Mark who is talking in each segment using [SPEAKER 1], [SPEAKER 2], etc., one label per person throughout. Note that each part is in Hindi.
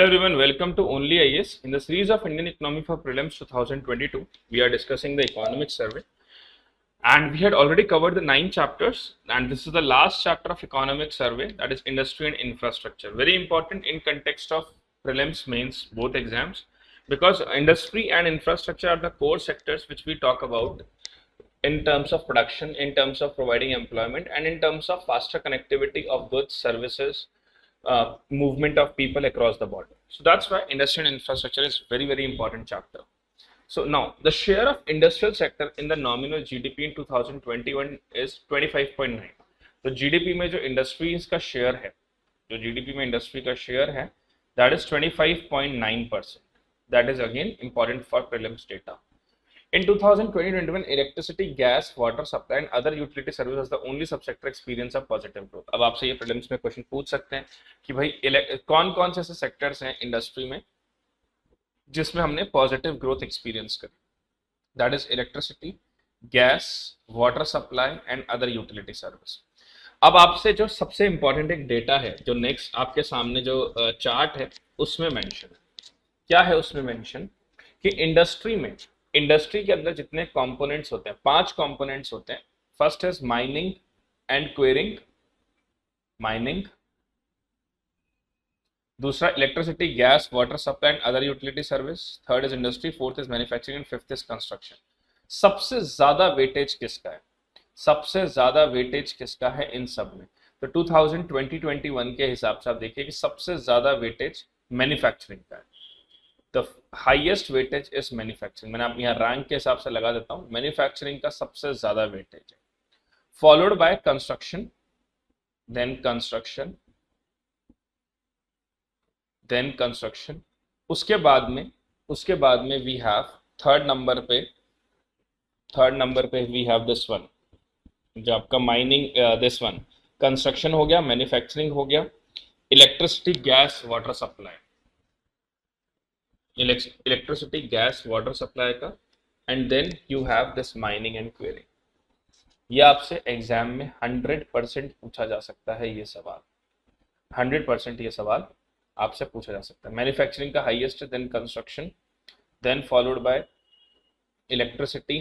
[SPEAKER 1] everyone, welcome to Only IAS. In the series of Indian Economy for Prelims 2022, we are discussing the economic survey. And we had already covered the 9 chapters, and this is the last chapter of economic survey, that is industry and infrastructure. Very important in context of prelims, mains, both exams, because industry and infrastructure are the core sectors which we talk about in terms of production, in terms of providing employment, and in terms of faster connectivity of goods, services, movement of people across the border. So that's why industry and infrastructure is very important chapter. So now the share of industrial sector in the nominal GDP in 2021 is 25.9. तो GDP में जो industries का share है, जो GDP में industry का share है, that is 25.9%. That is again important for prelims data. In 2020-21, electricity, gas, water supply and other utility services was the only subsector experience of positive growth. अब आपसे ये prelims में क्वेश्चन पूछ सकते हैं कि भाई कौन कौन से ऐसे सेक्टर्स हैं इंडस्ट्री में जिसमें हमने पॉजिटिव ग्रोथ एक्सपीरियंस करी. That is electricity, gas, water supply and other utility service. अब आपसे जो सबसे इंपॉर्टेंट एक डेटा है जो नेक्स्ट आपके सामने जो चार्ट है उसमें मेंशन है. क्या है उसमें मेंशन कि इंडस्ट्री के अंदर जितने कंपोनेंट्स होते हैं, 5 कंपोनेंट्स होते हैं. First is mining and quarrying, mining. दूसरा electricity, gas, water supply and other utility service. Third is industry, fourth is manufacturing and fifth is construction. सबसे ज्यादा वेटेज किसका है? सबसे ज्यादा वेटेज किसका है इन सब में? तो 2020-21 के हिसाब से आप देखिए कि सबसे ज्यादा वेटेज मैन्युफैक्चरिंग का है. The highest weightage is manufacturing. मैंने आप यहाँ रैंक के हिसाब से लगा देता हूँ. मैन्युफैक्चरिंग का सबसे ज्यादा वेटेज है, followed by construction, then construction, then construction. उसके बाद में वी हैव थर्ड नंबर पे वी हैव दिस वन, जो आपका माइनिंग, दिस वन कंस्ट्रक्शन हो गया, मैन्युफैक्चरिंग हो गया, electricity, gas, water supply, electricity, gas, water supply का, and then you have this mining and quarrying. ये आपसे एग्जाम में 100% पूछा जा सकता है. ये सवाल 100% ये सवाल आपसे पूछा जा सकता है. मैन्युफैक्चरिंग का highest, then construction, then followed by electricity,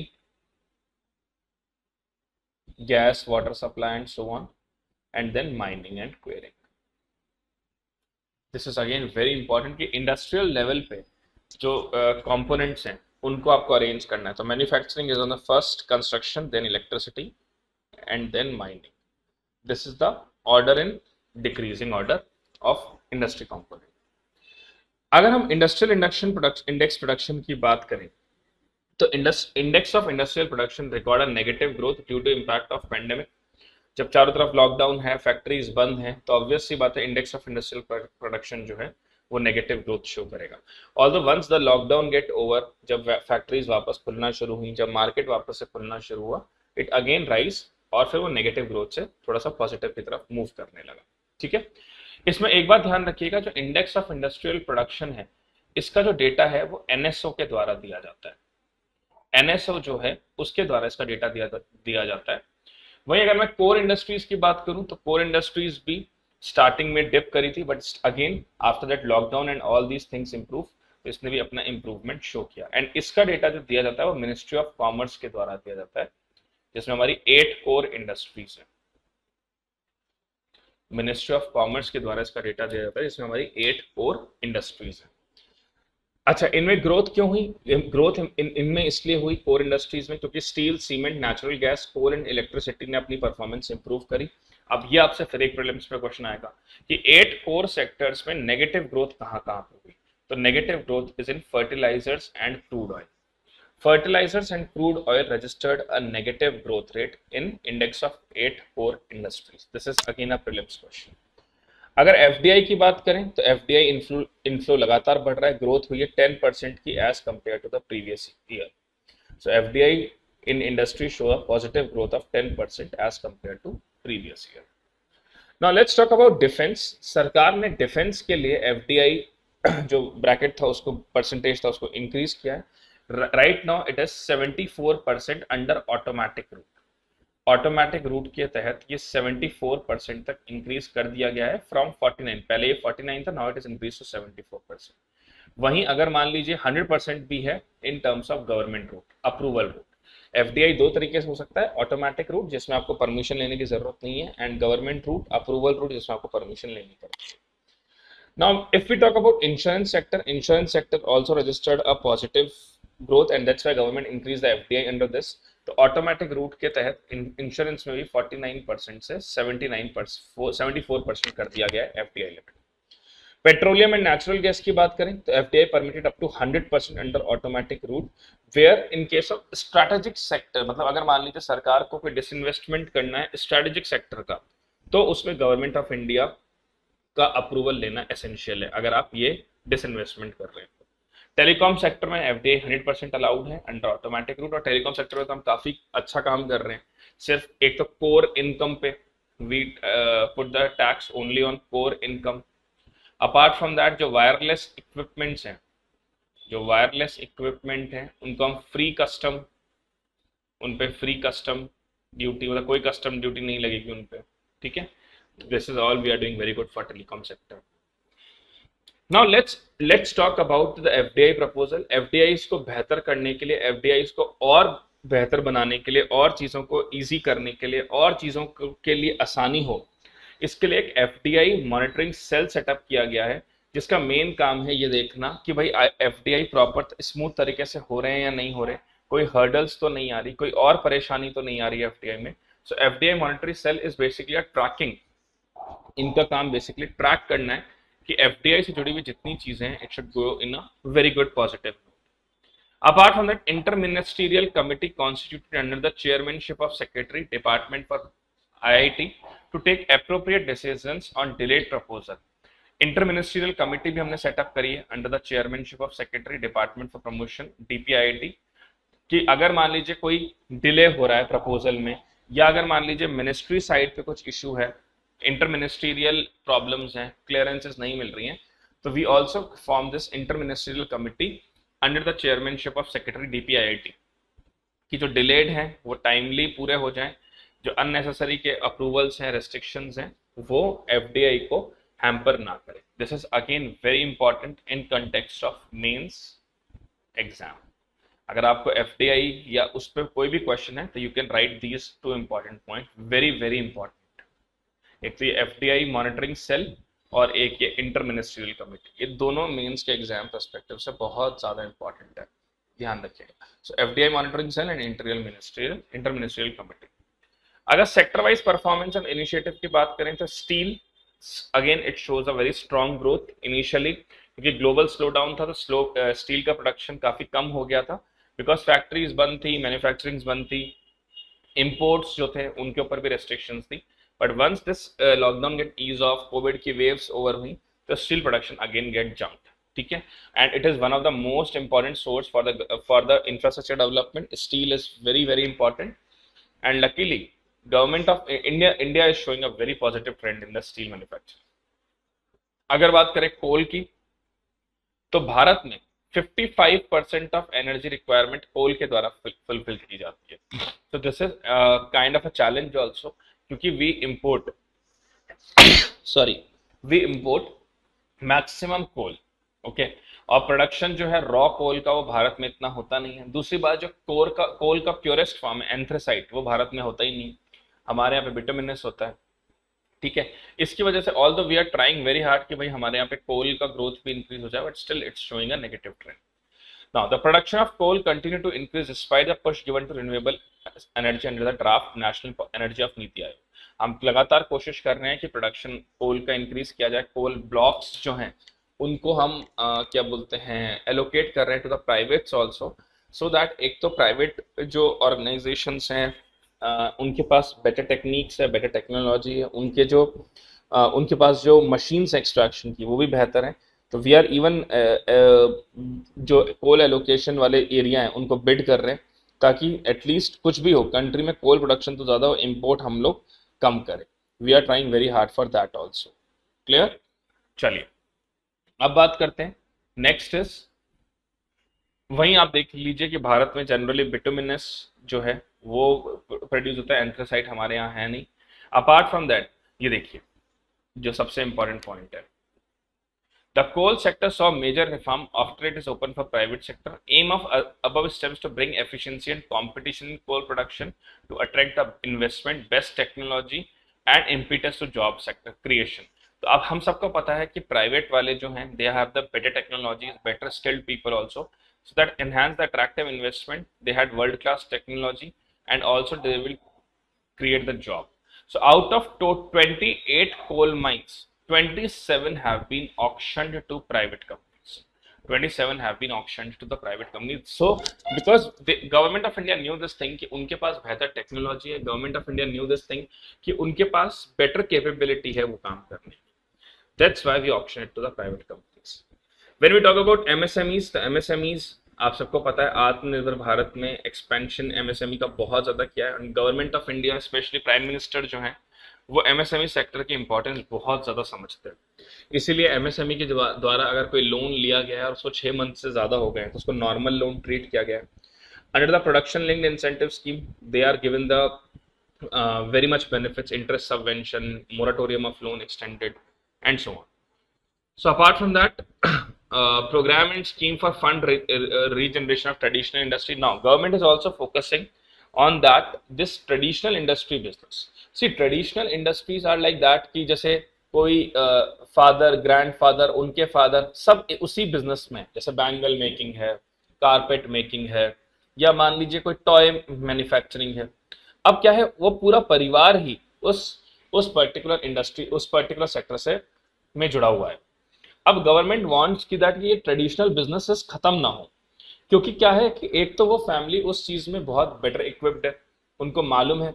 [SPEAKER 1] gas, water supply and so on, and then mining and quarrying. This is again very important कि इंडस्ट्रियल लेवल पे जो कंपोनेंट्स हैं उनको आपको अरेंज करना है. तो manufacturing is on the first, construction, then electricity and then mining. This is the order in decreasing order of industry component. अगर हम इंडस्ट्रियल इंडेक्स प्रोडक्शन की बात करें तो index of industrial production record a negative growth due to impact of pandemic. जब चारों तरफ लॉकडाउन है, फैक्ट्रीज बंद हैं, तो ऑब्वियस सी बात है इंडेक्स ऑफ इंडस्ट्रियल प्रोडक्शन जो है वो नेगेटिव ग्रोथ शो करेगा. Although once the lockdown get over, जब फैक्ट्रीज वापस खुलना शुरू हुई, जब मार्केट वापस से खुलना शुरू हुआ, इट अगेन राइज और फिर वो नेगेटिव ग्रोथ से थोड़ा सा पॉजिटिव की तरफ मूव करने लगा. ठीक है. इसमें एक बात ध्यान रखिएगा, जो इंडेक्स ऑफ इंडस्ट्रियल प्रोडक्शन है इसका जो डेटा है वो एनएसओ के द्वारा दिया जाता है. एनएसओ जो है उसके द्वारा इसका डेटा दिया जाता है. वहीं अगर मैं कोर इंडस्ट्रीज की बात करूं तो कोर इंडस्ट्रीज भी स्टार्टिंग में डिप करी थी, but again after that lockdown and all these things improve, तो इसने भी अपना इंप्रूवमेंट शो किया. एंड इसका डेटा जो दिया जाता है वो मिनिस्ट्री ऑफ कॉमर्स के द्वारा दिया जाता है, जिसमें हमारी 8 कोर इंडस्ट्रीज है. मिनिस्ट्री ऑफ कॉमर्स के द्वारा इसका डेटा दिया जाता है, जिसमें हमारी 8 कोर इंडस्ट्रीज है. अच्छा, इनमें ग्रोथ क्यों हुई? ग्रोथ इनमें इसलिए हुई कोर इंडस्ट्रीज में क्योंकि steel, cement, natural gas, coal and electricity ने अपनी परफॉर्मेंस इंप्रूव करी. अब ये आपसे फिर एक प्रीलिम्स में क्वेश्चन आएगा कि 8 कोर सेक्टर्स में नेगेटिव ग्रोथ कहाँ पे हुई? तो negative growth is in fertilizers and crude oil. Fertilizers and crude oil registered a negative growth rate in index of 8 core industries. This is again a prelims question. अगर FDI की बात करें तो FDI इनफ्लो लगातार बढ़ रहा है. ग्रोथ हुई है 10% की as compared to the previous year. So FDI in industry show a positive growth of 10% as compared to previous year. Now let's talk about defense. सरकार ने डिफेंस के लिए FDI जो ब्रैकेट था उसको, परसेंटेज था, उसको इंक्रीज किया है. Right now it is 74% under automatic route. Automatic route के तहत ये 74% तक इंक्रीज कर दिया गया है फ्रॉम 49। पहले ये 49 था, now it is increase to 74%। वहीं अगर मान लीजिए 100% भी है in terms of government route, approval route. FDI दो तरीके से हो सकता है, ऑटोमेटिक रूट जिसमें आपको परमिशन लेने की जरूरत नहीं है, and government route, approval route जिसमें आपको परमिशन लेनी पड़ती है। Now, if we talk about insurance sector also registered a positive growth, and that's why government increased the FDI under this. तो ऑटोमेटिक रूट के तहत इंश्योरेंस में भी 49% से 74% कर दिया गया है FDI limit. Petroleum and natural gas की बात करें तो FDI permitted up to 100% under automatic route, where in case of strategic sector, मतलब अगर मान लीजिए सरकार को कोई डिसइन्वेस्टमेंट करना है स्ट्रेटेजिक सेक्टर का, तो उसमें गवर्नमेंट ऑफ इंडिया का अप्रूवल लेना एसेंशियल है अगर आप ये डिसइन्वेस्टमेंट कर रहे हैं। टेलीकॉम सेक्टर में एफडीआई 100% अलाउड है अंडर ऑटोमेटिक रूट, और टेलीकॉम सेक्टर में तो हम काफी अच्छा काम कर रहे हैं। सिर्फ एक तो कोर इनकम पे we put the tax only on core income. Apart from that जो वायरलेस इक्विपमेंट्स हैं, उनको हम फ्री कस्टम, उन पे फ्री कस्टम ड्यूटी, मतलब कोई कस्टम ड्यूटी नहीं लगेगी उन पे, ठीक है। This is all we are doing very good for telecom sector. Now let's talk about the FDI proposal. FDIs को बेहतर करने के लिए, FDIs को और बेहतर बनाने के लिए, और चीज़ों को इजी करने के लिए, और चीज़ों के लिए आसानी हो, इसके लिए एक FDI मॉनिटरिंग सेल सेटअप किया गया है, जिसका मेन काम है ये देखना कि भाई FDI प्रॉपर स्मूथ तरीके से हो रहे हैं या नहीं हो रहे, कोई हर्डल्स तो नहीं आ रही, कोई और परेशानी तो नहीं आ रही है FDI में। So FDI monitoring cell is basically a tracking, इनका काम बेसिकली ट्रैक करना है कि एफडीआई से जुड़ी हुई जितनी चीजें हैं, it should go in a very good positive. Apart from that, inter ministerial committee constituted under the chairmanship of secretary department for IIT to take appropriate decisions on delayed proposal. Inter ministerial committee भी हमने सेटअप करी है under the chairmanship of secretary department for promotion DPIIT, कि अगर मान लीजिए कोई डिले हो रहा है प्रपोजल में, या अगर मान लीजिए मिनिस्ट्री साइड पे कुछ इशू है, इंटर मिनिस्ट्रियल प्रॉब्लम्स हैं, क्लियरेंसेस नहीं मिल रही हैं, तो we also form this inter ministerial committee under the chairmanship of secretary DPIIT, कि जो डिलेड हैं वो टाइमली पूरे हो जाएं, जो अननेसेसरी के अप्रूवल्स हैं, रेस्ट्रिक्शंस हैं, वो एफडीआई को हैम्पर ना करे। This is again very important in context of mains exam. अगर आपको एफडीआई या उस पर कोई भी क्वेश्चन है तो you can write these two important point, very very important. एक तो ये एफडीआई मॉनिटरिंग सेल और एक ये इंटर मिनिस्ट्रियल कमेटी, ये दोनों मेंस के एग्जाम पर्सपेक्टिव से बहुत ज्यादा इंपॉर्टेंट है, ध्यान रखिएगा। So FDI monitoring cell and inter ministerial committee. अगर sector wise performance and initiative की बात करें तो steel, again it shows a very strong growth initially, क्योंकि ग्लोबल स्लो डाउन था तो स्टील का प्रोडक्शन काफी कम हो गया था, बिकॉज फैक्ट्रीज बंद थी, मैन्युफैक्चरिंग बंद थी, इंपोर्ट्स जो थे उनके ऊपर भी रेस्ट्रिक्शंस थी। But once this lockdown get ease off, Covid की वेव्स ओवर हुई, तो steel production again get jumped, ठीक है। And it is one of the most important source for the infrastructure development. Steel is very very important, and luckily government of India is showing a very positive trend in the steel manufacturing. अगर बात करें कोल की, तो भारत में 55% ऑफ एनर्जी रिक्वायरमेंट कोल के द्वारा फुलफिल की जाती है। तो this is kind of a challenge also, क्योंकि we import maximum coal, okay, और प्रोडक्शन जो है रॉ कोल का वो भारत में इतना होता नहीं है। दूसरी बात, जो कोल का प्योरेस्ट फॉर्म है एंथ्रेसाइट, वो भारत में होता ही नहीं, हमारे यहाँ पे बिटुमिनस होता है, ठीक है। इसकी वजह से although we are trying very hard कि भाई हमारे यहाँ पे कोल का ग्रोथ भी इंक्रीज हो जाए, but still it's showing a negative trend. Now the production of coal continue to increase despite the push given to renewable energy under the draft national energy of NITI Aayog. हम लगातार कोशिश कर रहे हैं कि प्रोडक्शन कोल का इंक्रीज किया जाए। कोल ब्लॉक्स जो हैं उनको हम क्या बोलते हैं, एलोकेट कर रहे हैं to the privates also, so that एक तो प्राइवेट जो ऑर्गेनाइजेशंस हैं उनके पास बेटर टेक्निक्स है, बेटर टेक्नोलॉजी है, उनके पास जो मशीन्स एक्सट्रैक्शन की वो भी बेहतर है। तो वी आर इवन जो कोल एलोकेशन वाले एरिया हैं उनको बिड कर रहे हैं, ताकि एटलीस्ट कुछ भी हो, कंट्री में कोल प्रोडक्शन तो ज़्यादा हो, इम्पोर्ट हम लोग कम करें। We are trying very hard for that also. Clear? चलिए अब बात करते हैं, नेक्स्ट इज वहीं आप देख लीजिए कि भारत में जनरली बिटुमिनस जो है वो प्रोड्यूस होता है, एंथ्रासाइट हमारे यहाँ है नहीं। अपार्ट फ्रॉम दैट ये देखिए जो सबसे इंपॉर्टेंट पॉइंट है, the coal sector saw major reform after it is open for private sector. Aim of above steps to bring efficiency and competition in coal production to attract the investment, best technology and impetus to job sector creation. तो अब हम सबको पता है कि प्राइवेट वाले जो हैं they have the better technologies, better skilled people also, so that enhance the attractive investment. They had world class technology and also they will create the job. So out of 28 coal mines, 27 have been auctioned to private companies. 27 have been auctioned to the private companies. So because the government of India knew this thing कि उनके पास बेहतर टेक्नोलॉजी है, government of India knew this thing कि उनके पास better capability है वो काम करने की. That's why we auction it to the private companies. When we talk about MSMEs, the MSMEs आप सबको पता है आत्मनिर्भर भारत में एक्सपेंशन एमएसएमई का बहुत ज़्यादा किया है। Government of India specially prime minister जो है वो एमएसएमई सेक्टर की इंपॉर्टेंस बहुत ज़्यादा समझते हैं, इसीलिए एमएसएमई के द्वारा अगर कोई लोन लिया गया है और उसको 6 मंथ से ज़्यादा हो गए हैं तो उसको नॉर्मल लोन ट्रीट किया गया है। Under the production linked incentive scheme they are given the very much benefits, interest subvention, moratorium of loan extended, and so on. So apart from that, program and scheme for fund regeneration of traditional industry. Now, government is also focusing on that, this traditional industry business. See, traditional industries are like that कि जैसे कोई फादर, ग्रैंडफादर, उनके फादर सब उसी बिजनेस में, जैसे बैंगल मेकिंग है, कारपेट मेकिंग है, या मान लीजिए कोई टॉय मैन्युफैक्चरिंग है। अब क्या है, वो पूरा परिवार ही उस पर्टिकुलर इंडस्ट्री, उस पर्टिकुलर सेक्टर से में जुड़ा हुआ है। अब गवर्नमेंट वांट्स कि दैट ये ट्रेडिशनल बिजनेसेस खत्म ना हो, क्योंकि क्या है कि एक तो वो फैमिली उस चीज में बहुत बेटर इक्विप्ड है, उनको मालूम है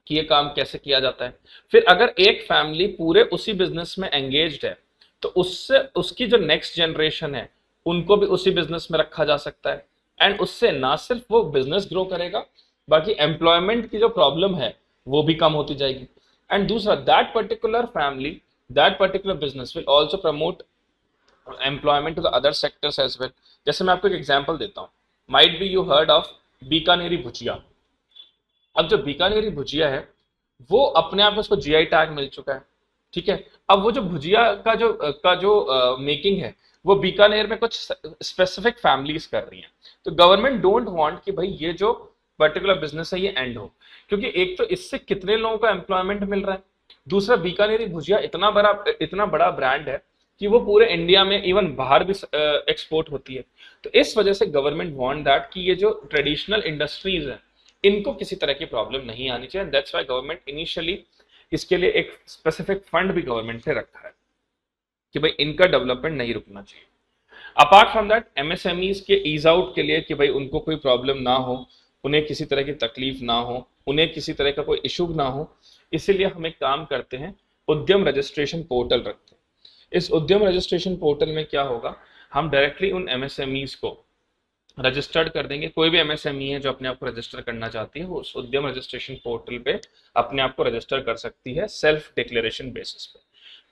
[SPEAKER 1] कि ये काम कैसे किया जाता है। फिर अगर एक फैमिली पूरे उसी बिजनेस में एंगेज्ड है तो उससे उसकी जो नेक्स्ट जनरेशन है उनको भी उसी बिजनेस में रखा जा सकता है, एंड उससे ना सिर्फ वो बिजनेस ग्रो करेगा, बाकी एम्प्लॉयमेंट की जो प्रॉब्लम है वो भी कम होती जाएगी। एंड दूसरा, that particular family, that particular business will also promote employment to the other sectors as well. जैसे मैं आपको एक एग्जांपल देता हूँ, might be you heard of Bikaneri bhujia. अब जो बीकानेरी भुजिया है वो अपने आप में उसको जीआई टैग मिल चुका है, ठीक है। अब वो जो भुजिया का जो मेकिंग है वो बीकानेर में कुछ स्पेसिफिक फैमिलीज कर रही हैं। तो गवर्नमेंट डोंट वांट कि भाई ये जो पर्टिकुलर बिजनेस है ये एंड हो, क्योंकि एक तो इससे कितने लोगों को एम्प्लॉयमेंट मिल रहा है, दूसरा बीकानेरी भुजिया इतना बड़ा ब्रांड है कि वो पूरे इंडिया में इवन बाहर भी एक्सपोर्ट होती है। तो इस वजह से गवर्नमेंट वांट दैट कि ये जो ट्रेडिशनल इंडस्ट्रीज है इनको किसी तरह की प्रॉब्लम नहीं आनी चाहिए। दैट्स व्हाई गवर्नमेंट इनिशियली इसके लिए एक स्पेसिफिक फंड भी गवर्नमेंट ने रखा है कि भाई इनका डेवलपमेंट नहीं रुकना चाहिए। अपार्ट फ्रॉम दैट, एमएसएमईज के ईज आउट के लिए कि भाई उनको कोई प्रॉब्लम ना हो, उन्हें किसी तरह की तकलीफ ना हो, उन्हें किसी तरह का कोई इशू ना हो, इसीलिए हम एक काम करते हैं, उद्यम रजिस्ट्रेशन पोर्टल रखते हैं। इस उद्यम रजिस्ट्रेशन पोर्टल में क्या होगा, हम डायरेक्टली उन एमएसएमईज को रजिस्टर्ड कर देंगे। कोई भी एमएसएमई है जो अपने आप को रजिस्टर करना चाहती है वो उस उद्यम रजिस्ट्रेशन पोर्टल पे अपने आप को रजिस्टर कर सकती है सेल्फ डिक्लेरेशन बेसिस पे,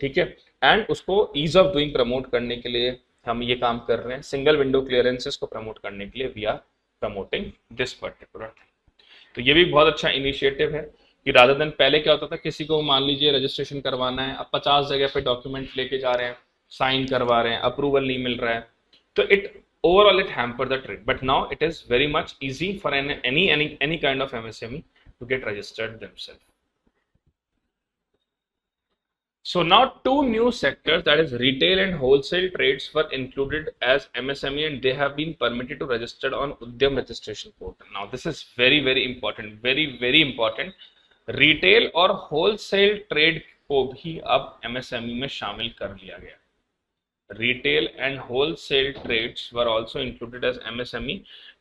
[SPEAKER 1] ठीक है। एंड उसको ईज ऑफ डूइंग प्रमोट करने के लिए हम ये काम कर रहे हैं, सिंगल विंडो क्लियरेंसेस को प्रमोट करने के लिए we are promoting this particular thing. तो ये भी बहुत अच्छा इनिशिएटिव है कि रादर देन पहले क्या होता था, किसी को मान लीजिए रजिस्ट्रेशन करवाना है, अब 50 जगह पे डॉक्यूमेंट लेके जा रहे हैं, साइन करवा रहे हैं, अप्रूवल नहीं मिल रहा है, तो overall it hampered the trade, but now it is very much easy for any kind of MSME to get registered themselves. So now two new sectors, that is retail and wholesale trades, were included as MSME and they have been permitted to register on Udyam registration portal. Now this is very important, very important। retail और wholesale trade को भी अब MSME में शामिल कर लिया गया। Retail and wholesale trades were also included as MSME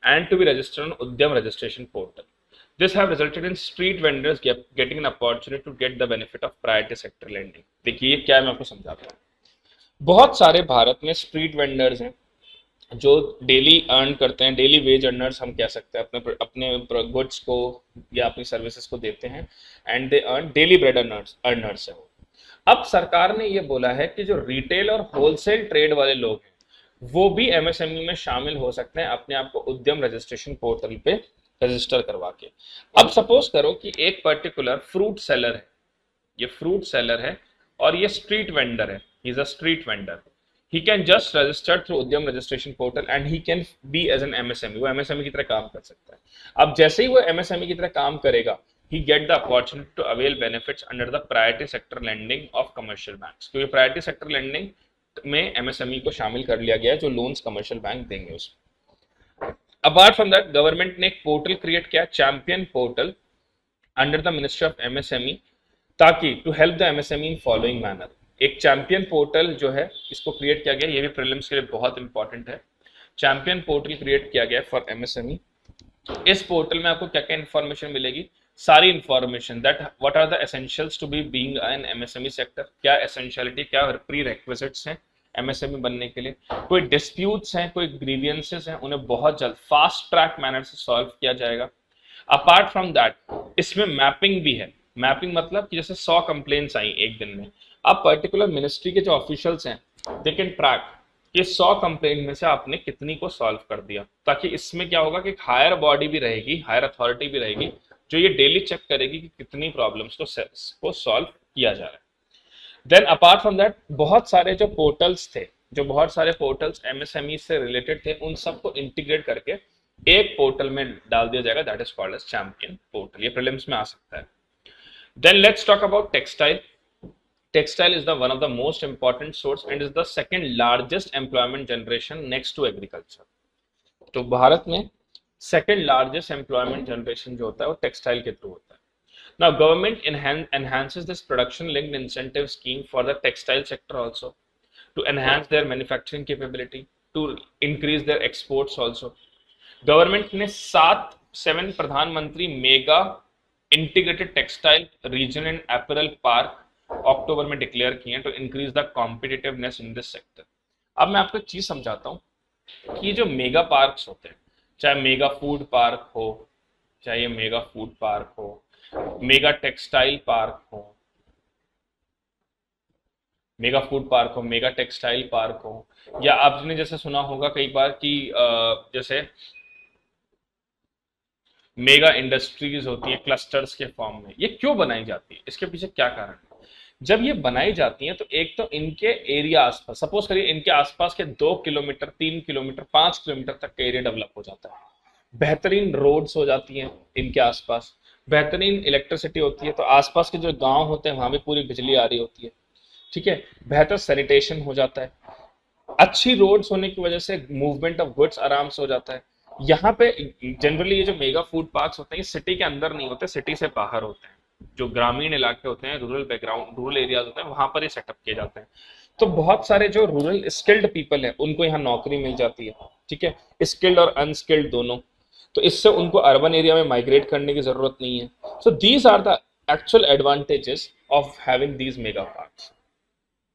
[SPEAKER 1] and to be registered on Udyam registration portal. This have resulted in street vendors getting an opportunity to get the benefit of priority sector lending. देखिए ये क्या है, मैं आपको समझाता हूँ। बहुत सारे भारत में स्ट्रीट वेंडर्स हैं जो डेली अर्न करते हैं, डेली वेज अर्नर्स हम कह सकते हैं, अपने गुड्स को या अपनी सर्विसेज को देते हैं, and they earn daily bread earners है। अब सरकार ने ये बोला है कि जो रिटेल और होलसेल ट्रेड वाले लोग हैं वो भी एमएसएमई में शामिल हो सकते हैं अपने आप को उद्यम रजिस्ट्रेशन पोर्टल पे रजिस्टर करवा के। अब सपोज करो कि एक पर्टिकुलर फ्रूट सेलर है, ये फ्रूट सेलर है और ये स्ट्रीट वेंडर है, he is a street vendor. He can just register through Udyam registration portal and he can be as an MSME, वो एमएसएमई की तरह काम कर सकता है। अब जैसे ही वो एमएसएमई की तरह काम करेगा, he get the opportunity to avail benefits under the priority sector lending of commercial banks, क्योंकि priority sector lending में एमएसएमई को शामिल कर लिया गया है, जो लोन्स कमर्शियल बैंक देंगे उसमें। अपार्ट फ्रॉम दैट गवर्नमेंट ने एक पोर्टल क्रिएट किया, champion portal, under the ministry of MSME, ताकि to help the MSME in following manner. एक चैंपियन पोर्टल जो है इसको क्रिएट किया गया, ये भी प्रीलिम्स के लिए बहुत इंपॉर्टेंट है। चैंपियन पोर्टल क्रिएट किया गया फॉर एमएसएमई। इस पोर्टल में आपको क्या क्या इंफॉर्मेशन मिलेगी, सारी information that what are the essentials to be being an MSME sector, क्या एसेंशियलिटी, क्या प्री रिक्विजिट्स हैं एमएसएमई बनने के लिए, कोई डिस्प्यूट्स हैं, कोई ग्रीवियंसेस हैं, उन्हें बहुत जल्द फास्ट ट्रैक मैनर से सॉल्व किया जाएगा। अपार्ट फ्रॉम दैट इसमें मैपिंग भी है। मैपिंग मतलब कि जैसे 100 कंप्लेंट्स आई एक दिन में, अब पर्टिकुलर मिनिस्ट्री के जो ऑफिशियल्स हैं दे कैन ट्रैक कि 100 कंप्लेंट में से आपने कितनी को सॉल्व कर दिया, ताकि इसमें क्या होगा कि एक हायर बॉडी भी रहेगी, हायर अथॉरिटी भी रहेगी, जो ये डेली चेक करेगी कि कितनी प्रॉब्लम्स को सॉल्व किया जा रहा है। देन अपार्ट फ्रॉम दैट बहुत सारे जो पोर्टल्स थे, जो बहुत सारे पोर्टल्स एमएसएमई से रिलेटेड थे, उन सबको इंटीग्रेट करके एक पोर्टल में डाल दिया जाएगा, that is called as champion portal. ये प्रीलिम्स में आ सकता है। Then let's talk about textile. Textile is the one of the most important source and is the second largest employment generation next to agriculture. तो भारत में second largest employment generation जो होता है वो टेक्सटाइल के थ्रू होता है। Now government enhances this production linked incentive scheme for the textile sector also to enhance their manufacturing capability, to increase their exports also. Government ने 7 प्रधानमंत्री mega integrated textile region and apparel park October में डिक्लेयर किए to increase the competitiveness in this sector. अब मैं आपको एक चीज समझाता हूँ कि जो मेगा पार्क्स होते हैं, चाहे मेगा फूड पार्क हो, चाहे मेगा फूड पार्क हो, मेगा टेक्सटाइल पार्क हो, मेगा फूड पार्क हो, मेगा टेक्सटाइल पार्क हो, या आपने जैसे सुना होगा कई बार कि जैसे मेगा इंडस्ट्रीज होती है क्लस्टर्स के फॉर्म में, ये क्यों बनाई जाती है, इसके पीछे क्या कारण है? जब ये बनाई जाती हैं तो एक तो इनके एरिया आसपास, सपोज करिए इनके आसपास के 2 किलोमीटर 3 किलोमीटर 5 किलोमीटर तक का एरिया डेवलप हो जाता है, बेहतरीन रोड्स हो जाती हैं इनके आसपास, बेहतरीन इलेक्ट्रिसिटी होती है, तो आसपास के जो गांव होते हैं वहां भी पूरी बिजली आ रही होती है, ठीक है, बेहतर सैनिटेशन हो जाता है, अच्छी रोड्स होने की वजह से मूवमेंट ऑफ गुड्स आराम से हो जाता है। यहाँ पे जनरली ये जो मेगा फूड पार्क्स होते हैं ये सिटी के अंदर नहीं होते, सिटी से बाहर होते हैं, जो ग्रामीण इलाके होते हैं, रूरल बैकग्राउंड, रूरल एरियाज होते हैं, वहां पर ये सेटअप किए जाते हैं। तो बहुत सारे जो रूरल स्किल्ड पीपल है उनको यहाँ नौकरी मिल जाती है, ठीक है, स्किल्ड और अनस्किल्ड दोनों, तो इससे उनको अर्बन एरिया में माइग्रेट करने की जरूरत नहीं है। So these are the actual advantages of having these mega parks.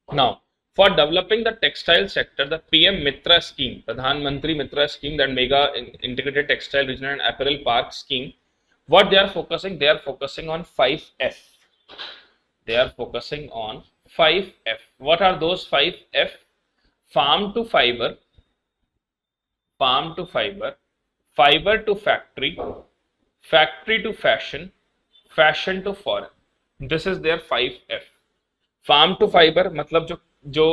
[SPEAKER 1] Now for developing the textile sector, the PM Mitra scheme, Pradhan Mantri Mitra scheme, that mega integrated textile regional and apparel park scheme, what they are focusing? They are focusing on 5F. They are focusing on 5F. What are those 5F? Farm to fiber, farm to fiber, fiber to factory, factory to fashion, fashion to foreign. This is their 5F. Farm to fibre मतलब जो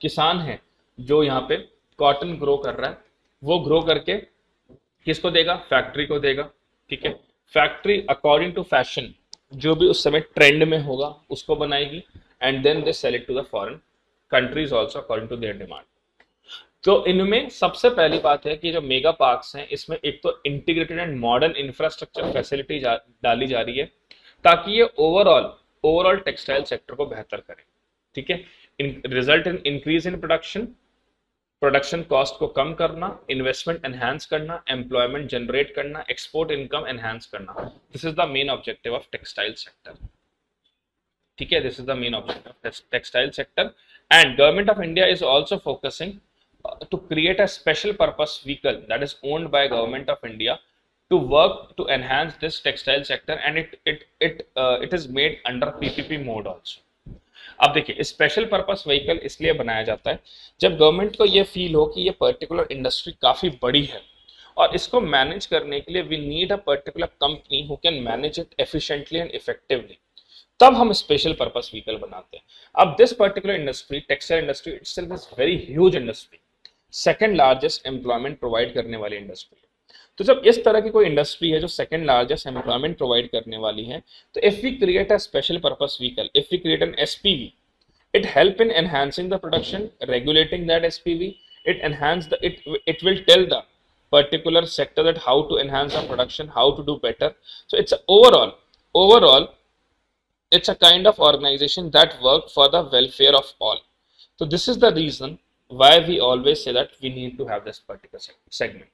[SPEAKER 1] किसान है जो यहाँ पे कॉटन ग्रो कर रहा है, वो ग्रो करके किसको देगा? फैक्ट्री को देगा, ठीक है, फैक्ट्री अकॉर्डिंग टू फैशन जो भी उस समय ट्रेंड में होगा उसको बनाएगी, and then they sell it to the foreign countries also according to their demand. तो इनमें सबसे पहली बात है कि जो मेगा पार्क्स हैं इसमें एक तो integrated and modern infrastructure facility डाली जा रही है ताकि ये ओवरऑल टेक्सटाइल सेक्टर को बेहतर करें, ठीक है, result in increase in production cost को कम करना, इन्वेस्टमेंट एनहांस करना, एम्प्लॉयमेंट जनरेट करना, एक्सपोर्ट इनकम एनहांस करना। This is the main objective of textile sector, ठीक है, this is the main objective of textile sector. And government of India is also focusing to create a special purpose vehicle that is owned by government of India to work to enhance this textile sector, and it is made under PPP mode also. अब देखिए स्पेशल पर्पस व्हीकल इसलिए बनाया जाता है जब गवर्नमेंट को ये फील हो कि ये पर्टिकुलर इंडस्ट्री काफी बड़ी है और इसको मैनेज करने के लिए we need a particular company who can manage it efficiently and effectively, तब हम स्पेशल पर्पस व्हीकल बनाते हैं। अब this particular industry, textile industry itself is very huge industry, second largest employment provide करने वाली इंडस्ट्री। तो जब इस तरह की कोई इंडस्ट्री है जो सेकंड लार्जेस्ट एम्प्लॉयमेंट प्रोवाइड करने वाली है, तो if we create a special purpose vehicle, if we create an SPV, it help in enhancing the production, regulating that SPV, it will tell the particular sector that how to enhance the production, how to do better. So it's overall it's a kind of organization that work for the welfare of all. So this is the reason why we always say that we need to have this particular segment.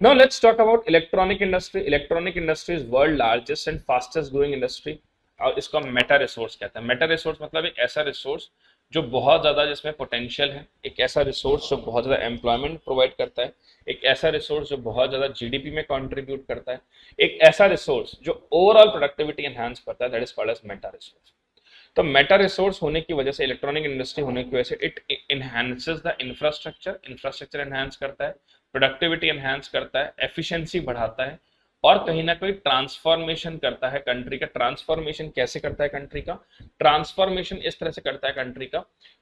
[SPEAKER 1] Now let's talk about electronic industry. Electronic industry is world largest and fastest growing industry. और इसको मेटा रिसोर्स कहते हैं। मेटा रिसोर्स मतलब एक ऐसा रिसोर्स जो बहुत ज्यादा जिसमें पोटेंशियल है, एक ऐसा रिसोर्स जो बहुत ज्यादा एम्प्लॉयमेंट प्रोवाइड करता है, एक ऐसा रिसोर्स जो बहुत ज्यादा जीडीपी में कंट्रीब्यूट करता है, एक ऐसा रिसोर्स जो ओवरऑल प्रोडक्टिविटी एनहांस करता है, that is called as meta resource. तो मेटा रिसोर्स होने की वजह से, इलेक्ट्रॉनिक इंडस्ट्री होने की वजह से it enhances the infrastructure enhance करता है, प्रोडक्टिविटी एनहांस करता है, एफिशिएंसी बढ़ाता है और कहीं ना कहीं ट्रांसफॉर्मेशन करता है कंट्री का। ट्रांसफॉर्मेशन कैसे करता है कंट्री का? ट्रांसफॉर्मेशन इस तरह से करता है कंट्री का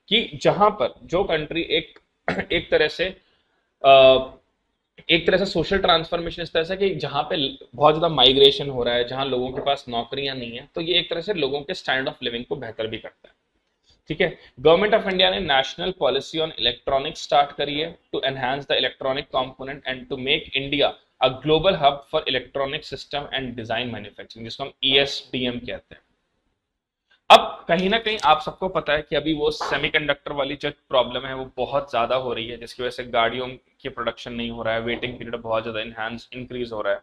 [SPEAKER 1] कि जहां पर जो कंट्री एक तरह से सोशल ट्रांसफॉर्मेशन इस तरह से कि जहां पे बहुत ज्यादा माइग्रेशन हो रहा है, जहां लोगों के पास नौकरियां नहीं है, तो ये एक तरह से लोगों के स्टैंडर्ड ऑफ लिविंग को बेहतर भी करता है। ठीक है, गवर्नमेंट ऑफ इंडिया ने national policy on electronics start करी है to enhance the electronic component and to make India a global hub for electronic system and design manufacturing, जिसको हम ESDM कहते हैं। अब कहीं ना कहीं आप सबको पता है कि अभी वो सेमीकंडक्टर वाली जो प्रॉब्लम है वो बहुत ज्यादा हो रही है, जिसकी वजह से गाड़ियों की प्रोडक्शन नहीं हो रहा है, वेटिंग पीरियड बहुत ज्यादा इंक्रीज हो रहा है।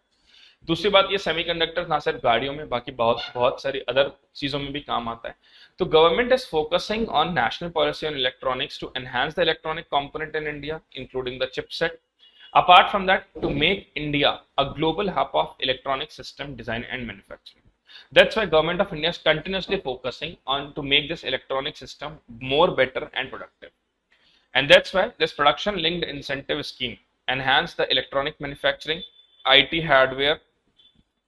[SPEAKER 1] दूसरी बात, ये सेमीकंडक्टर ना सिर्फ गाड़ियों में, बाकी बहुत सारी अदर चीजों में भी काम आता है। तो government is focusing on national policy on electronics to enhance the electronic component in India, including the chipset. Apart from that, to make India a global hub of electronic system design and manufacturing. That's why Government of India is continuously focusing on to make this electronic system more better and productive. And that's why this production linked incentive scheme enhance the electronic manufacturing, IT hardware.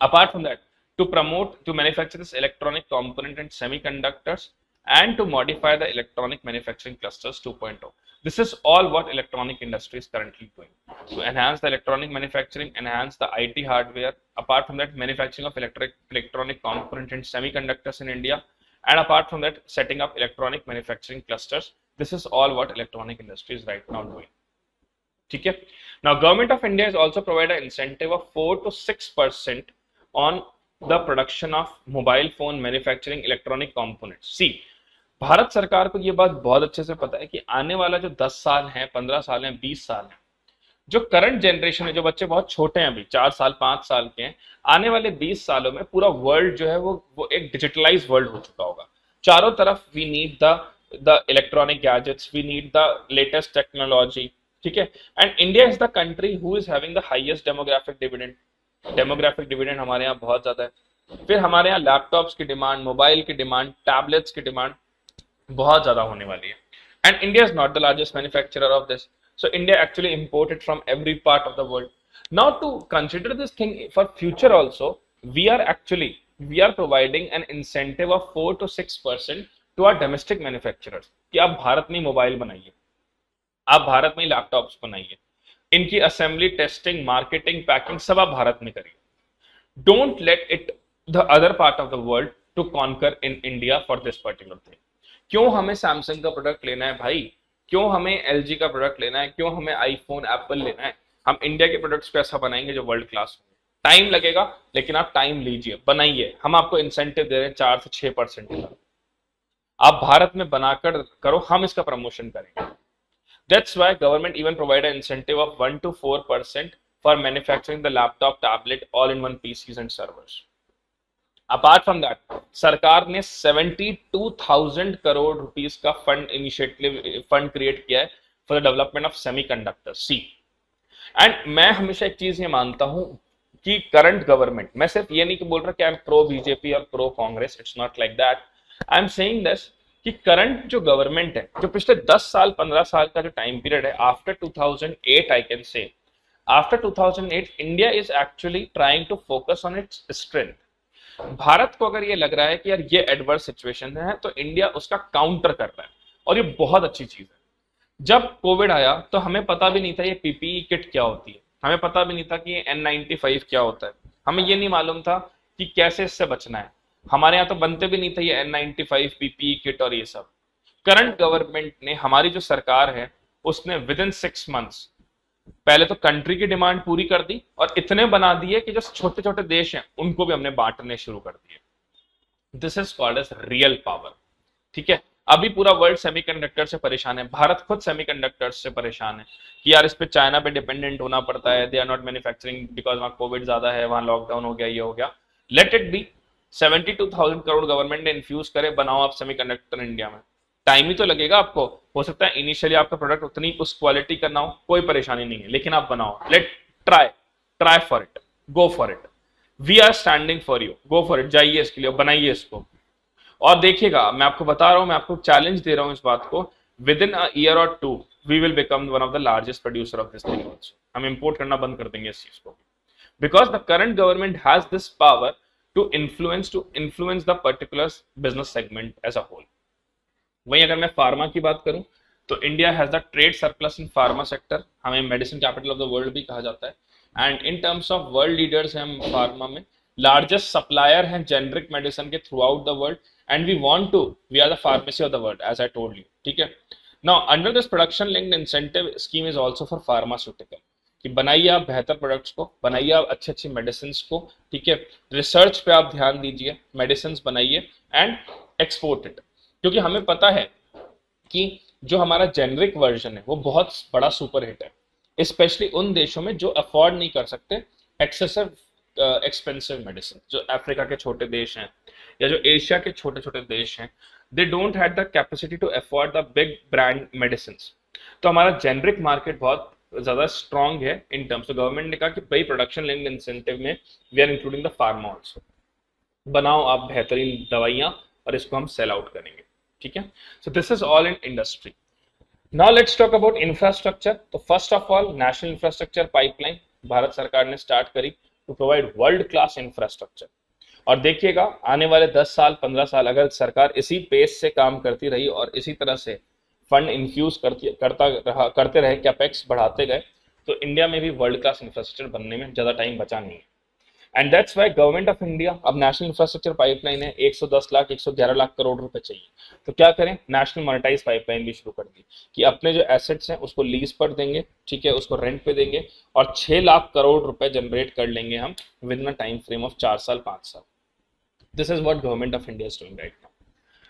[SPEAKER 1] Apart from that, to manufacture this electronic component and semiconductors and to modify the electronic manufacturing clusters 2.0. This is all what electronic industry is currently doing. To enhance the electronic manufacturing, enhance the IT hardware, apart from that manufacturing of electronic component and semiconductors in India, and apart from that setting up electronic manufacturing clusters. This is all what electronic industry is right now doing. Okay? Now government of India is also provided an incentive of 4 to 6% on the production of mobile phone manufacturing electronic components. See, Bharat सरकार को ये बात बहुत अच्छे से पता है कि आने वाला जो 10 साल है, 15 साल है, 20 साल है, जो करंट जनरेशन है, जो बच्चे बहुत छोटे हैं, अभी 4 साल 5 साल के हैं, आने वाले 20 सालों में पूरा वर्ल्ड जो है वो एक डिजिटलाइज वर्ल्ड हो चुका होगा। चारों तरफ we need the electronic gadgets, we need the latest technology. ठीक है, and India is the country who is having the highest demographic dividend. Demographic dividend हमारे यहाँ बहुत ज्यादा है। फिर हमारे यहाँ लैपटॉप्स की डिमांड, मोबाइल की डिमांड, टैबलेट्स की डिमांड बहुत ज्यादा होने वाली है। And India is not the largest manufacturer of this, so India actually imported from every part of the world. Now to consider this thing for future also, we are providing an incentive of 4 to 6% to our domestic manufacturers कि आप भारत में मोबाइल बनाइए, आप भारत में लैपटॉप्स बनाइए, इनकी असेंबली, टेस्टिंग, मार्केटिंग, पैकिंग सब आप भारत में करिए. Don't let it the other part of the world to conquer in India for this particular thing. क्यों हमें सैमसंग का प्रोडक्ट लेना है भाई, क्यों हमें LG का प्रोडक्ट लेना है, क्यों हमें आईफोन, एप्पल लेना है? हम इंडिया के प्रोडक्ट्स को ऐसा बनाएंगे जो वर्ल्ड क्लास हो. टाइम लगेगा, लेकिन आप टाइम लीजिए, बनाइए. हम आपको इंसेंटिव दे रहे हैं 4 से 6% का. आप भारत में बनाकर करो, हम इसका प्रमोशन करेंगे. That's why government even provide an incentive of 1 to 4% for manufacturing the laptop, tablet, all-in-one PCs and servers. Apart from that, सरकार ने 72,000 करोड़ रुपीस का फंड क्रिएट किया है for the development of semiconductor. See and मैं हमेशा एक चीज ये मानता हूं कि करंट गवर्नमेंट, मैं सिर्फ ये नहीं कि बोल रहा कि आई एम प्रो बीजेपी और pro Congress, it's not like that. I am saying this कि करंट जो गवर्नमेंट है, जो पिछले 10 साल 15 साल का जो टाइम पीरियड है, after 2008 I can say, after 2008 India is actually trying to focus on its strength. Bharat को अगर ये लग रहा है कि यार ये एडवर्स सिचुएशन है, तो इंडिया उसका काउंटर कर रहा है, और ये बहुत अच्छी चीज है। जब कोविड आया तो हमें पता भी नहीं था ये पीपीई किट क्या होती है, हमें पता भी नहीं था कि ये N95 क्या होता है, हमें ये नहीं मालूम था कि कैसे इससे बचना है। हमारे यहाँ तो बनते भी नहीं थे ये N95 पीपीई किट और ये सब। करंट गवर्नमेंट ने, हमारी जो सरकार है, उसने विद इन 6 मंथ्स पहले तो कंट्री की डिमांड पूरी कर दी, और इतने बना दिए कि जो छोटे छोटे देश हैं उनको भी हमने बांटने शुरू कर दिए। This is called as real power. ठीक है, अभी पूरा वर्ल्ड सेमीकंडक्टर से परेशान है, भारत खुद सेमीकंडक्टर्स से परेशान है कि यार इस पे चाइना पे डिपेंडेंट होना पड़ता है, they are not manufacturing because वहां कोविड ज्यादा है, वहां लॉकडाउन हो गया, ये हो गया। Let it be, 72,000 crore government ने इन्फ्यूज करे, बनाओ आप सेमीकंडक्टर इंडिया में। टाइम ही तो लगेगा आपको, हो सकता है इनिशियली आपका प्रोडक्ट उतनी उस क्वालिटी का ना हो, कोई परेशानी नहीं है, लेकिन आप बनाओ। Let try for it, go for it, we are standing for you, go for it, जाइए इसके लिए, बनाइए इसको। और देखिएगा, मैं आपको बता रहा हूं, मैं आपको चैलेंज दे रहा हूं इस बात को, विद इन अ ईयर और 2 we will become one of the largest producer of this thing also. हम इंपोर्ट करना बंद कर देंगे इस चीज को, because the current government has this power to influence the particular business segment as a whole. वहीं अगर मैं फार्मा की बात करूं, तो India has the trade surplus in pharma sector, हमें medicine capital of the world भी कहा जाता है, and in terms of world leaders हैं हम फार्मा में, लार्जेस्ट सप्लायर हैं जेनरिक मेडिसिन के through out the world, and we are the pharmacy of the world, as I told you. ठीक है, now under this production linked incentive scheme is also for pharmaceutical, कि बनाइए आप बेहतर प्रोडक्ट्स को, बनाइए आप अच्छी अच्छी मेडिसिन को। ठीक है, रिसर्च पे आप ध्यान दीजिए, मेडिसिन बनाइए एंड एक्सपोर्ट इट, क्योंकि हमें पता है कि जो हमारा जेनरिक वर्जन है वो बहुत बड़ा सुपर हिट है, स्पेशली उन देशों में जो अफोर्ड नहीं कर सकते एक्सेसिव एक्सपेंसिव मेडिसिन, जो अफ्रीका के छोटे देश हैं या जो एशिया के छोटे छोटे देश हैं, they don't have the capacity to afford the big brand medicine. तो हमारा जेनरिक मार्केट बहुत ज्यादा स्ट्रांग है इन टर्म्स। तो गवर्नमेंट ने कहा कि भाई प्रोडक्शन लिंक्ड इंसेंटिव में we are including the pharma also, बनाओ आप बेहतरीन दवाइयां और इसको हम सेल आउट करेंगे। ठीक है, so this is all in industry. Now let's talk about infrastructure. तो first of all national infrastructure pipeline Bharat सरकार ने स्टार्ट करी to provide world class infrastructure. और देखिएगा आने वाले 10 साल 15 साल अगर सरकार इसी पेस से काम करती रही और इसी तरह से फंड इन्फ्यूज करते रहे, कैपेक्स बढ़ाते गए, तो इंडिया में भी वर्ल्ड क्लास इंफ्रास्ट्रक्चर बनने में ज्यादा टाइम बचा नहीं है। And that's why government of India, अब नेशनल इंफ्रास्ट्रक्चर पाइपलाइन है, 110 लाख 111 लाख करोड़ रुपए चाहिए, तो क्या करें, नेशनल मोनेटाइज पाइपलाइन भी शुरू कर दी कि अपने जो एसेट्स हैं उसको लीज पर देंगे, ठीक है, उसको रेंट पे देंगे, और 6 लाख करोड़ रुपए जनरेट कर लेंगे हम with in a time frame of 4 साल 5 साल। This is what government of India is doing right now.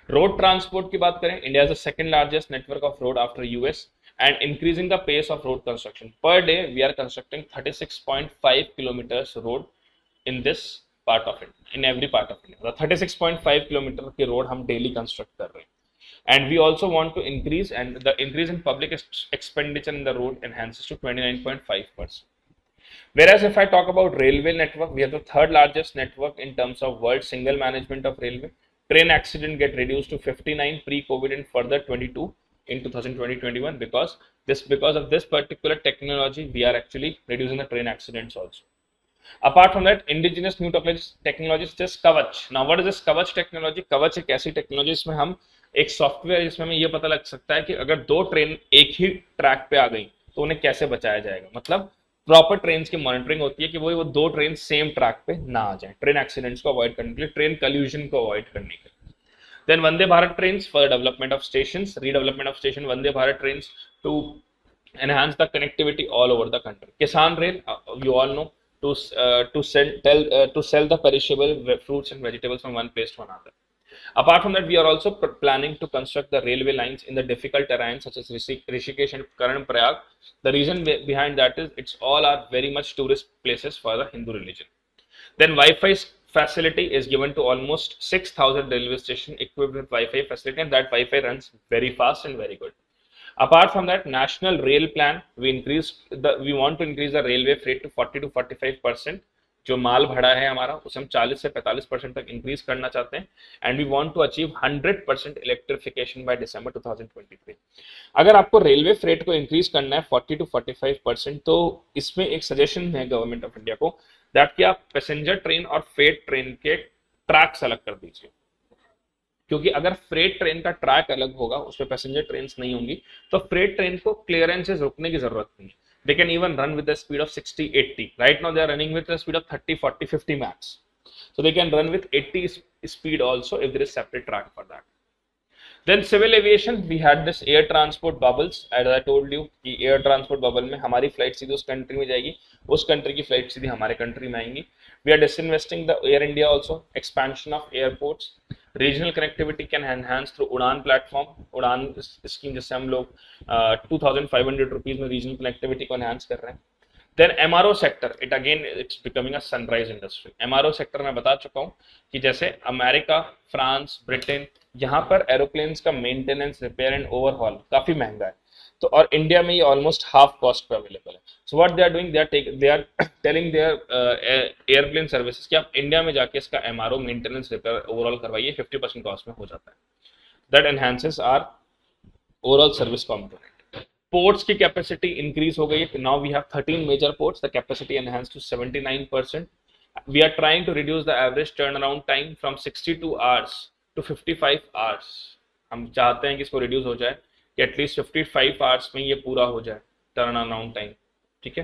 [SPEAKER 1] Road transport की बात करें, India is the second largest network of road after US and increasing the pace of road construction. Per day, we are constructing 36.5 kilometers road in this part of it, in every part of India. The 36.5 kilometer के road हम daily construct कर रहे हैं. And we also want to increase, and the increase in public expenditure in the road enhances to 29.5%. Whereas if I talk about railway network, we have the third largest network in terms of world single management of railway. Train accident get reduced to 59 pre-COVID and further 22 in 2020-21 because of this particular technology we are actually reducing the train accidents also. Apart from that, indigenous new technology is just Kavach. Now what is this Kavach technology? Kavach एक ऐसी टेक्नोलॉजी इसमें हम एक सॉफ्टवेयर जिसमें हमें ये पता लग सकता है कि अगर 2 ट्रेन एक ही ट्रैक पे आ गई तो उन्हें कैसे बचाया जाएगा। मतलब प्रॉपर ट्रेन की मॉनिटरिंग होती है कि वो 2 ट्रेन सेम ट्रैक पे ना आ जाए, ट्रेन एक्सीडेंट्स को अवॉइड करने के लिए, ट्रेन कल्यूजन को अवॉइड करने के लिए। Then Vande Bharat trains for the development of stations, redevelopment of station, Vande Bharat trains to enhance the connectivity all over the country. Kisan Rail, you all know, to sell the perishable fruits and vegetables from one place to another. Apart from that, we are also planning to construct the railway lines in the difficult terrain such as Rishikesh and Karan Prayag. The reason behind that is it's all are very much tourist places for the Hindu religion. Then Wi-Fi facility is given to almost 6,000 railway stations equipped with Wi-Fi facility, and that Wi-Fi runs very fast and very good. Apart from that, national rail plan, we want to increase the railway freight to 40 to 45%, जो माल भाड़ा है हमारा उसे हम 40 से 45% तक इंक्रीज करना चाहते हैं and we want to achieve 100% electrification by December 2023। अगर आपको रेलवे फ्रेट को इंक्रीज करना है 40 to 45%, तो इसमें एक सजेशन है गवर्नमेंट ऑफ इंडिया को दैट कि आप पैसेंजर ट्रेन और फ्रेट ट्रेन के ट्रैक्स अलग कर दीजिए, क्योंकि अगर फ्रेट ट्रेन का ट्रैक अलग होगा उसमें पैसेंजर ट्रेन नहीं होंगी तो फ्रेट ट्रेन को क्लियरेंसेस रुकने की जरूरत नहीं है। They can even run with the speed of 60, 80. Right now they are running with the speed of 30, 40, 50 max. So they can run with 80 speed also if there is separate track for that. Then civil aviation, we had this air transport bubbles. As I told you कि air transport bubble में हमारी फ्लाइट सीधी उस कंट्री में जाएगी, उस कंट्री की फ्लाइट सीधी हमारे कंट्री में आएंगी. We are disinvesting the Air India also, expansion of airports. Regional connectivity can enhance through उड़ान प्लेटफॉर्म, उड़ान स्कीम जिससे हम लोग 2500 रुपीज में रीजनल कनेक्टिविटी को एनहांस कर रहे हैं. Then MRO sector, it again it's becoming a sunrise industry. MRO sector में बता चुका हूँ कि जैसे अमेरिका, फ्रांस, ब्रिटेन, यहाँ पर एरोप्लेन्स का मेंटेनेंस, रिपेयर एंड ओवरहॉल काफी महंगा है, तो और इंडिया में ये ऑलमोस्ट हाफ कॉस्ट पे अवेलेबल है. So what they are doing, they are telling their airplane services कि आप इंडिया में जाके इसका एमआरओ, मेंटेनेंस, रिपेयर, ओवरऑल करवाइए, 50% कॉस्ट में हो जाता है. That enhances are overall service component. Ports की कैपेसिटी इंक्रीज हो गई है. Now we have 13 major ports, the capacity enhance to 79%. We are trying to reduce the average turn around time from 62 hours to 55 hours. हम चाहते हैं कि इसको रिड्यूस हो जाए कि एटलीस्ट 55 आवर्स में ये पूरा हो जाए टर्न अराउंड टाइम. ठीक है.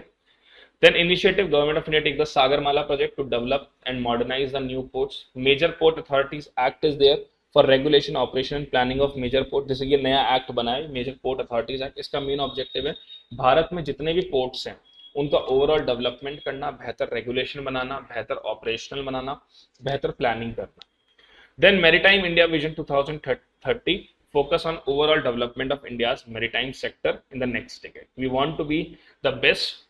[SPEAKER 1] Then initiative government of India take the Sagarmala project to develop and modernise the new ports. Major port authorities act is there for regulation, operation and planning of major port. जैसे ये नया एक्ट बना है, मेजर पोर्ट अथॉरिटीज एक्ट. इसका मेन ऑब्जेक्टिव है भारत में जितने भी पोर्ट्स हैं उनका ओवरऑल डेवलपमेंट करना, बेहतर रेगुलेशन बनाना, बेहतर ऑपरेशनल बनाना, बेहतर प्लानिंग करना. Then maritime India vision 2030 focus on overall development of India's maritime sector in the next decade. We want to be the best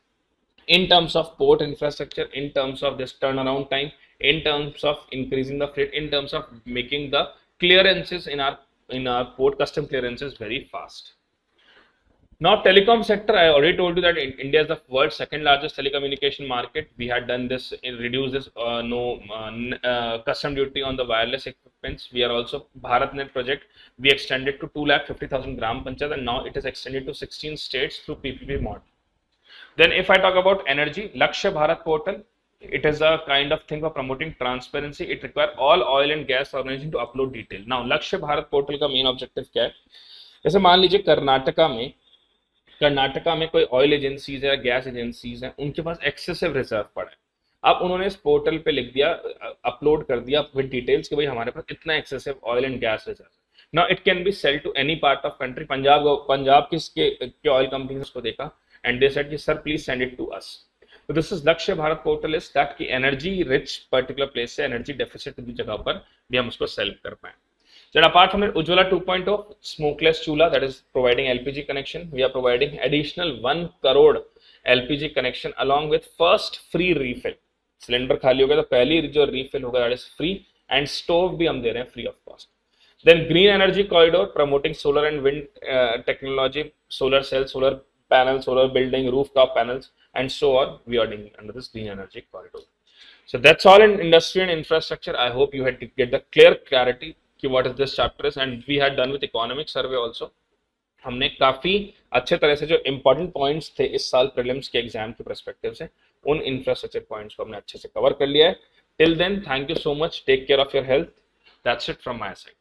[SPEAKER 1] in terms of port infrastructure, in terms of this turnaround time, in terms of increasing the freight, in terms of making the clearances in our port custom clearances very fast. Now telecom sector, I already told you that India is the world's second largest telecommunication market. We had done this, reduce this custom duty on the wireless equipments. We are also BharatNet project. We extended to 250,000 gram panchayat, and now it is extended to 16 states through PPP model. Then if I talk about energy, Lakshya Bharat portal, it is a kind of thing for promoting transparency. It requires all oil and gas organizations to upload detail. Now Lakshya Bharat portal का main objective क्या है? जैसे मान लीजिए कर्नाटका में कोई ऑयल एजेंसीज या गैस एजेंसीज हैं, उनके पास एक्सेसिव रिजर्व पड़ा है. अब उन्होंने इस पोर्टल पे लिख दिया, अपलोड कर दिया विद डिटेल्स कि भाई हमारे पास इतना excessive oil and gas reserve. Now it can be sell to any part of country. Punjab किसके ऑयल कंपनीज को देखा एंड दे सेड कि sir please send it to us. तो this is Lakshya Bharat portal is that की एनर्जी रिच पर्टिकुलर प्लेस से एनर्जी डेफिसिट की जगह पर भी हम उसको सेल कर पाए. Then apart from it, Ujjwala 2.0 smokeless chula, that is providing LPG connection. We are providing additional 1 crore LPG connection along with first free refill. Cylinder खाली होगा तो पहली जो refill होगा that is free, and stove भी हम दे रहे हैं free of cost. Then green energy corridor promoting solar and wind technology, solar cells, solar panels, solar building, rooftop panels, and so on. We are doing under this green energy corridor. So that's all in industry and infrastructure. I hope you had to get the clarity कि what is this chapter is, and we had done with economic survey also. हमने काफी अच्छे तरह से जो important points थे इस साल prelims के एग्जाम के perspective से, उन infrastructure points को हमने अच्छे से कवर कर लिया है. Till then, thank you so much. Take care of your health. That's it from my side.